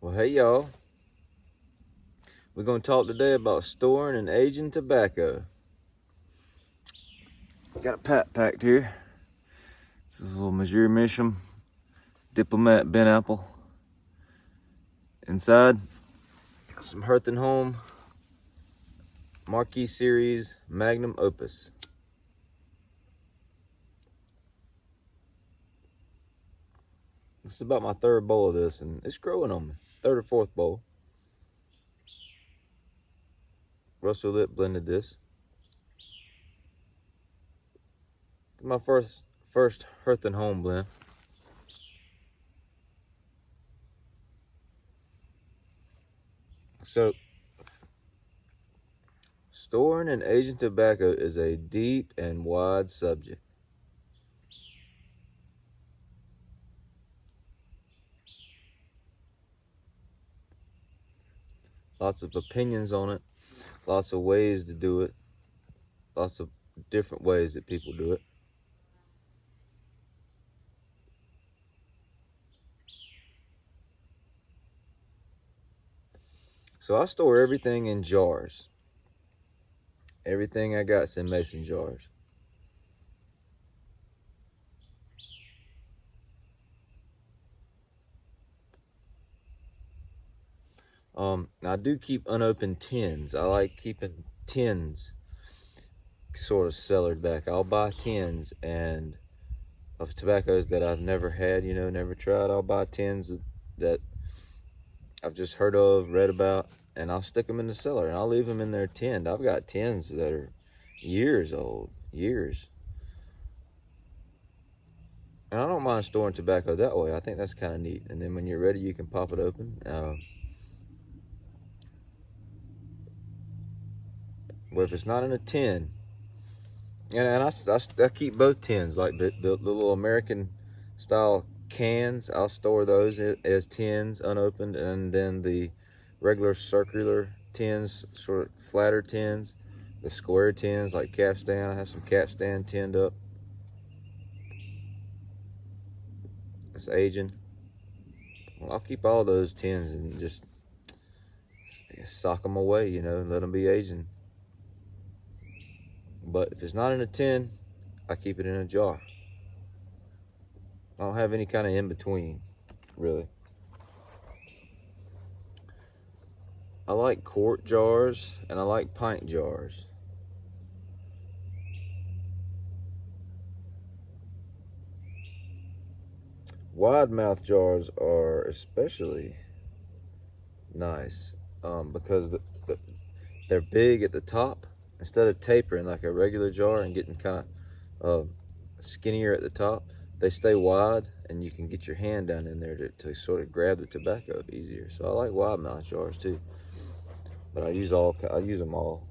Well, hey y'all. We're going to talk today about storing and aging tobacco. Got a pat packed here. This is a little Missouri Mission Diplomat Ben Apple. Inside, got some Hearth Home Marquee Series Magnum Opus. This is about my third bowl of this, and it's growing on me. Third or fourth bowl. Russell Lip blended this. My first Hearth Home blend. So, storing and aging tobacco is a deep and wide subject. Lots of opinions on it, lots of ways to do it, lots of different ways that people do it. So I store everything in jars. Everything I got's in mason jars. I do keep unopened tins. I like keeping tins sort of cellared back. I'll buy tins and of tobaccos that I've never had, never tried. I'll buy tins that I've just heard of, read about, and I'll stick them in the cellar and I'll leave them in there tinned. I've got tins that are years old, years. And I don't mind storing tobacco that way. I think that's kind of neat. And then when you're ready, you can pop it open. But if it's not in a tin, and I keep both tins, like the little American style cans, I'll store those as tins, unopened, and then the regular circular tins, sort of flatter tins, the square tins like capstan. I have some capstan tinned up. It's aging. Well, I'll keep all those tins and just sock them away, let them be aging. But if it's not in a tin, I keep it in a jar. I don't have any kind of in between, really. I like quart jars and I like pint jars. Wide mouth jars are especially nice because they're big at the top. Instead of tapering like a regular jar and getting kind of skinnier at the top, they stay wide and you can get your hand down in there to sort of grab the tobacco easier. So I like wide mouth jars too, but I use them all.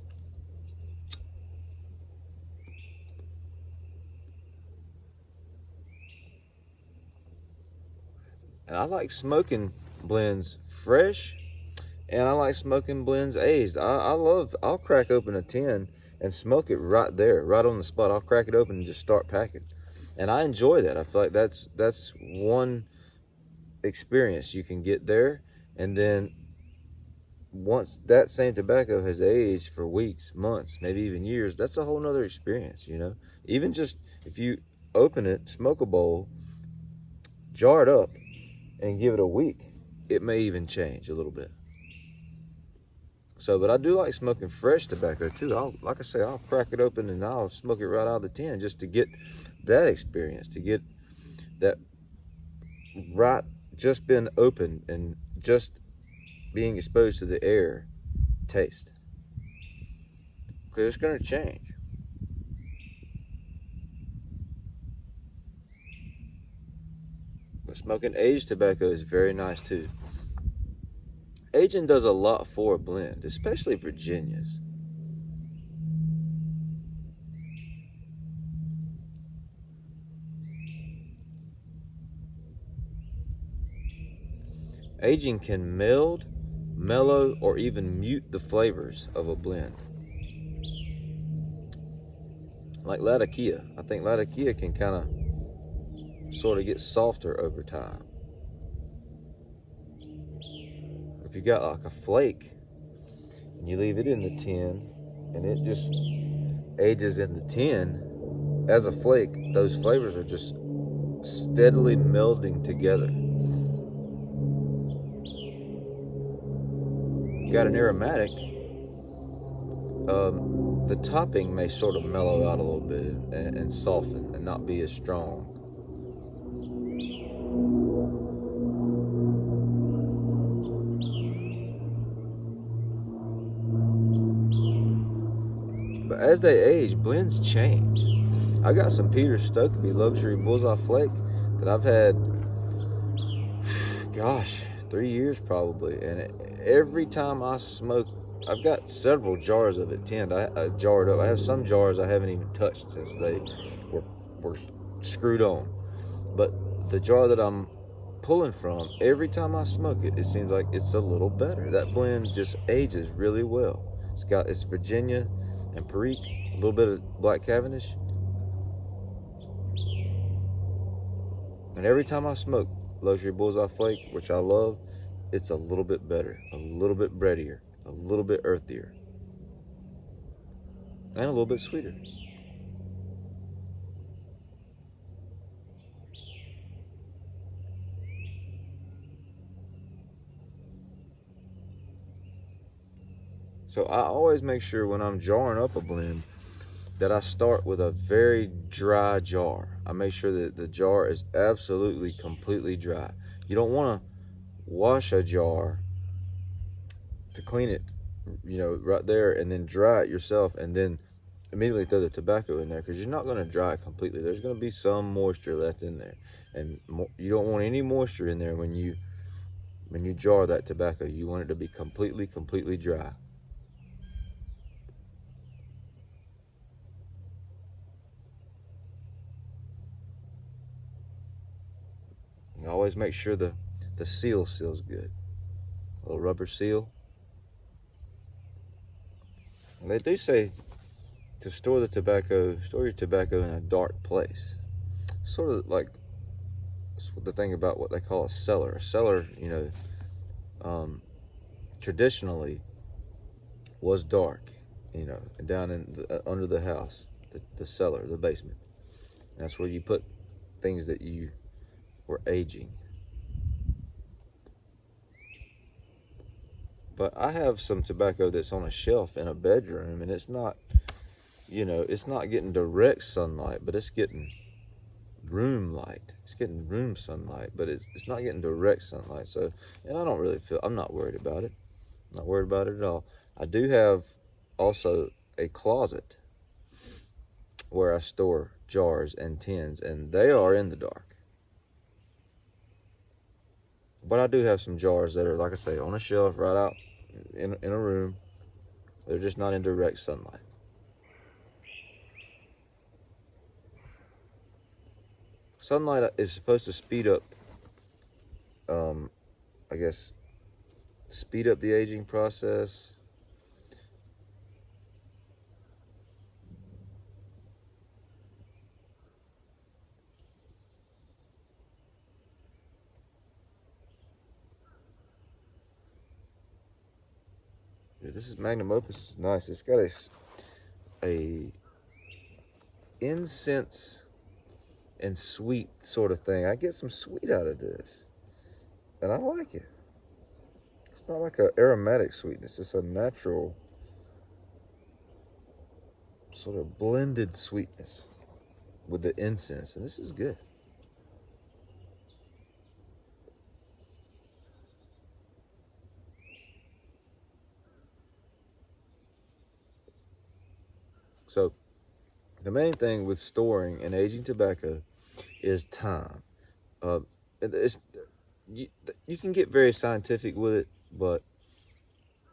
And I like smoking blends fresh, and I like smoking blends aged. I'll crack open a tin and smoke it right there, right on the spot. I'll crack it open and just start packing. And I enjoy that. I feel like that's one experience you can get there. And then once that same tobacco has aged for weeks, months, maybe even years, that's a whole nother experience, Even just if you open it, smoke a bowl, jar it up, and give it a week, it may even change a little bit. So, but I do like smoking fresh tobacco too. Like I say, I'll crack it open and I'll smoke it right out of the tin just to get that experience, to get that right, just been opened and just being exposed to the air taste. Because it's going to change. But smoking aged tobacco is very nice too. Aging does a lot for a blend, especially Virginias. Aging can meld, mellow, or even mute the flavors of a blend. Like Latakia. I think Latakia can kind of sort of get softer over time. if you got like a flake and you leave it in the tin and it just ages in the tin as a flake, those flavors are just steadily melding together. Got an aromatic, the topping may sort of mellow out a little bit and soften and not be as strong. But as they age, blends change. I got some Peter Stokeby Luxury Bullseye Flake that I've had, gosh, 3 years probably. And every time I smoke, I've got several jars of it tinned. I jarred up. I have some jars I haven't even touched since they were screwed on. But the jar that I'm pulling from, every time I smoke it, it seems like it's a little better. That blend just ages really well. It's Virginia and Perique, a little bit of Black Cavendish. And every time I smoke Luxury Bullseye Flake, which I love, it's a little bit better, a little bit breadier, a little bit earthier, and a little bit sweeter. So I always make sure when I'm jarring up a blend that I start with a very dry jar. I make sure that the jar is absolutely completely dry. You don't want to wash a jar to clean it, right there, and then dry it yourself, and then immediately throw the tobacco in there, because you're not going to dry it completely. There's going to be some moisture left in there, and you don't want any moisture in there when you jar that tobacco. You want it to be completely dry. And always make sure the seal seals good. A little rubber seal. And they do say to store your tobacco in a dark place. Sort of like the thing about what they call a cellar. A cellar, traditionally was dark, down in under the house, the cellar, the basement. That's where you put things that you were aging. But I have some tobacco that's on a shelf in a bedroom, and it's not getting direct sunlight, but it's getting room light. It's getting room sunlight, but it's not getting direct sunlight. So, and I'm not worried about it. I'm not worried about it at all. I do have also a closet where I store jars and tins, and they are in the dark. But I do have some jars that are, like I say, on a shelf right out in a room. They're just not in direct sunlight. Sunlight is supposed to speed up, speed up the aging process. Yeah, this is Magnum Opus. It's nice. It's got a incense and sweet sort of thing. I get some sweet out of this, and I like it. It's not like an aromatic sweetness. It's a natural sort of blended sweetness with the incense, and this is good. So the main thing with storing and aging tobacco is time. You can get very scientific with it, but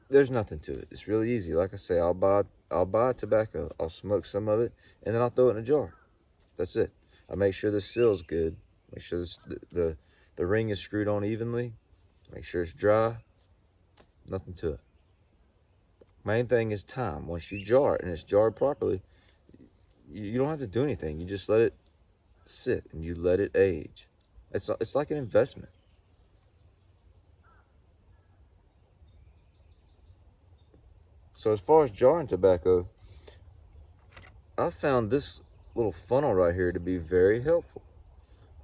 there's nothing to it. It's really easy. Like I say, I'll buy tobacco, I'll smoke some of it, and then I'll throw it in a jar. That's it. I make sure the seal's good. Make sure the ring is screwed on evenly. Make sure it's dry. Nothing to it. Main thing is time. Once you jar it and it's jarred properly, you don't have to do anything. You just let it sit and you let it age. It's like an investment. So as far as jarring tobacco, I found this little funnel right here to be very helpful.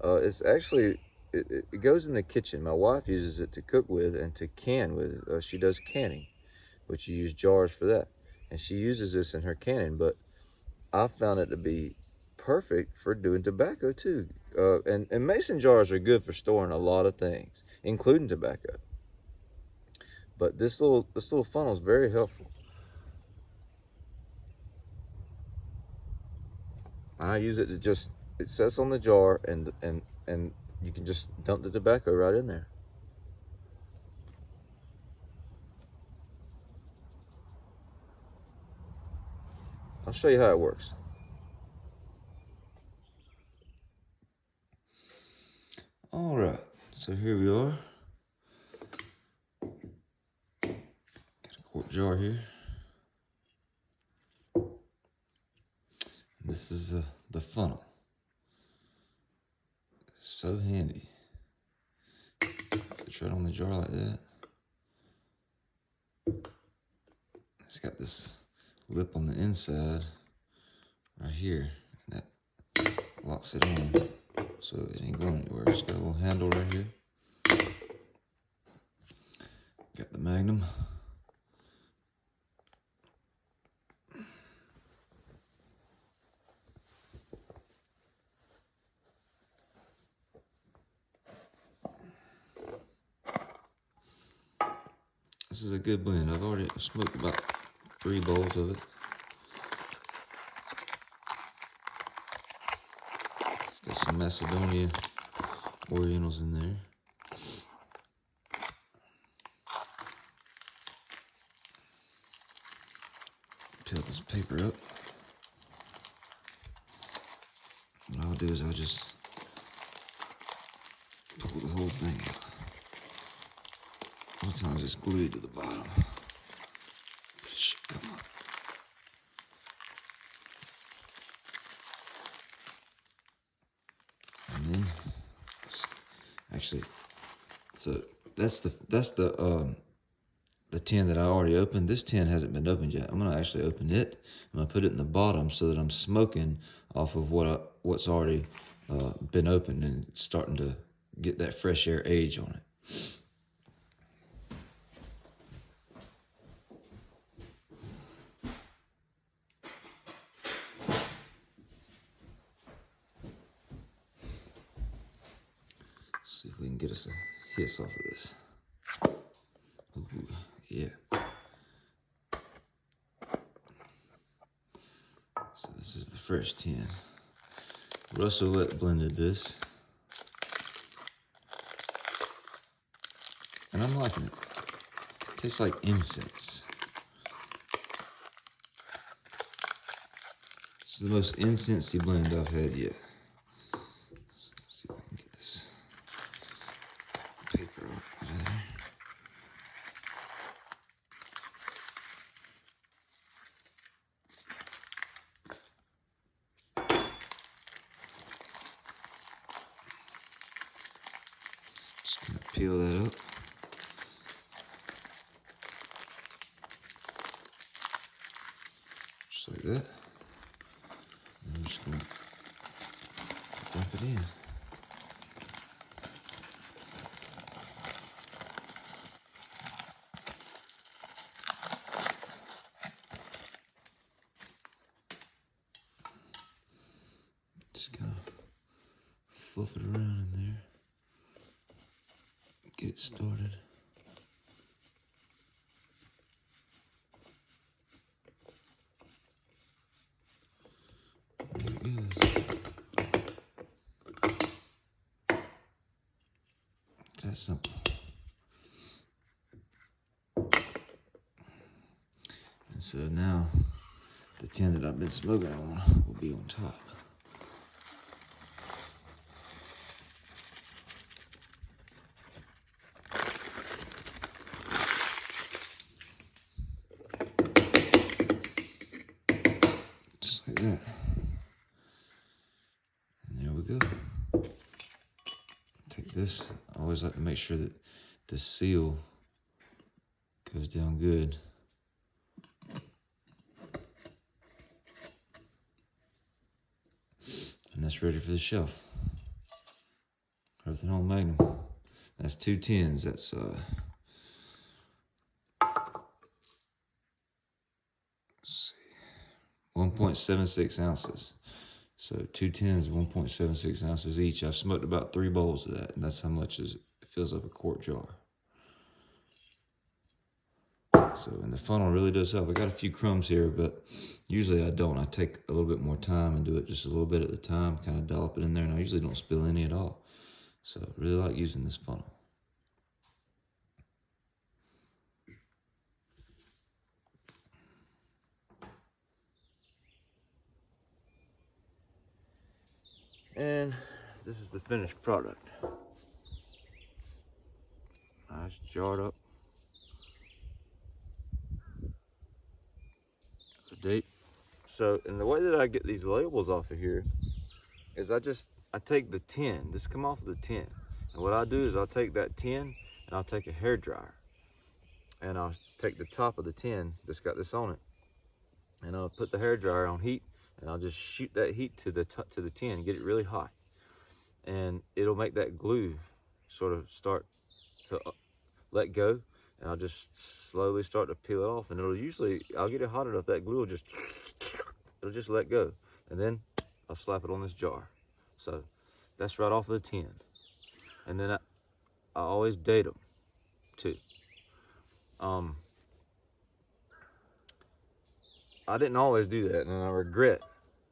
It's actually, it goes in the kitchen. My wife uses it to cook with and to can with. She does canning, which you use jars for that. And she uses this in her canning, but I found it to be perfect for doing tobacco too. And mason jars are good for storing a lot of things, including tobacco. But this little funnel is very helpful. I use it to just, it sets on the jar and you can just dump the tobacco right in there. I'll show you how it works. All right, so here we are. Got a quart jar here. This is the funnel. So handy. Fits right on the jar like that. It's got this lip on the inside right here, and that locks it on, so it ain't going anywhere. It's got a little handle right here. Got the Magnum. This is a good blend. I've already smoked about 3 bowls of it. It's got some Macedonia Orientals in there. Peel this paper up. What I'll do is I'll just pull the whole thing out. Sometimes it's glued to the bottom, but it should come up. And then, actually, so that's the tin that I already opened. This tin hasn't been opened yet. I'm gonna actually open it. I'm gonna put it in the bottom so that I'm smoking off of what's already been opened, and it's starting to get that fresh air age on it. See if we can get us a hiss off of this. Ooh, yeah. So this is the fresh tin. Russell blended this, and I'm liking it. It tastes like incense. This is the most incensey blend I've had yet. Let's see if I can get this paper out of there. Just gonna peel that up. Just like that. And I'm just gonna dump it in. Just kind of fluff it around in there. Get it started. There it goes. It's that simple. And so now the tin that I've been smoking on will be on top. Just like that. And there we go. Take this. I always like to make sure that the seal goes down good. that's ready for the shelf. Hearth Home Magnum. That's 2 tins. That's let's see, 1.76 ounces. So 2 tins, 1.76 ounces each. I've smoked about 3 bowls of that, and that's how much it fills up a quart jar. So, and the funnel really does help. I got a few crumbs here, but usually I don't. I take a little bit more time and do it just a little bit at a time, kind of dollop it in there, and I usually don't spill any at all. So I really like using this funnel. And this is the finished product. Nice jarred up. The date. So, and the way that I get these labels off of here is I take the tin. This come off of the tin. And what I do is I'll take that tin and I'll take a hair dryer. And I'll take the top of the tin that's got this on it. And I'll put the hair dryer on heat, and I'll just shoot that heat to the tin, get it really hot. And it'll make that glue sort of start to let go, and I'll just slowly start to peel it off, and I'll get it hot enough that glue will it'll just let go, and then I'll slap it on this jar. So that's right off of the tin. And then I always date them too. I didn't always do that, and I regret.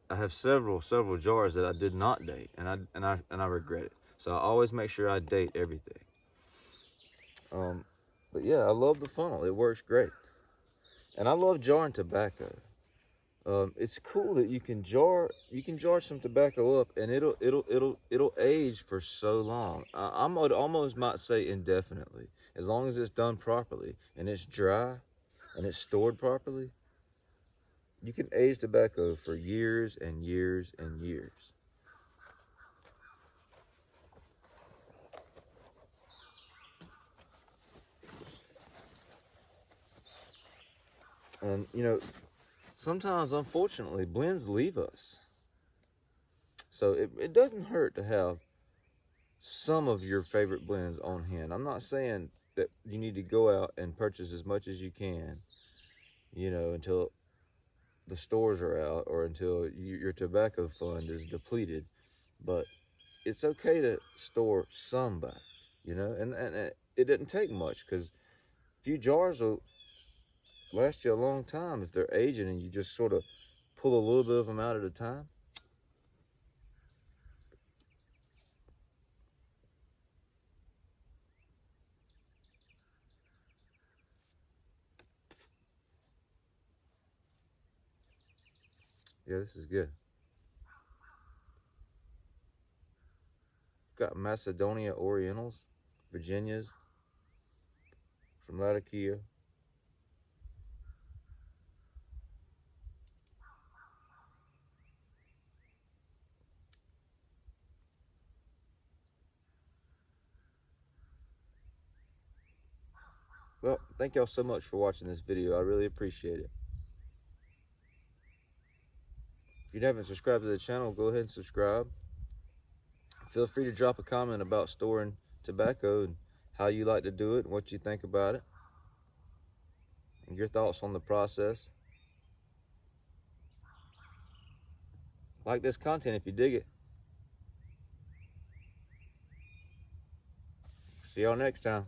I have several jars that I did not date, and I regret it. So I always make sure I date everything. But yeah, I love the funnel. It works great, and I love jarring tobacco. It's cool that you can jar some tobacco up, and it'll age for so long. I almost might say indefinitely, as long as it's done properly and it's dry and it's stored properly. You can age tobacco for years and years and years. And you know, sometimes, unfortunately, blends leave us. So it doesn't hurt to have some of your favorite blends on hand. I'm not saying that you need to go out and purchase as much as you can, until the stores are out or until your tobacco fund is depleted. But it's okay to store some back, and it doesn't take much, because a few jars will last you a long time if they're aging and you just sort of pull a little bit of them out at a time. Yeah, this is good. Got Macedonia Orientals, Virginias from Latakia. Well, thank y'all so much for watching this video. I really appreciate it. If you haven't subscribed to the channel, go ahead and subscribe. Feel free to drop a comment about storing tobacco and how you like to do it and what you think about it and your thoughts on the process. Like this content if you dig it. See y'all next time.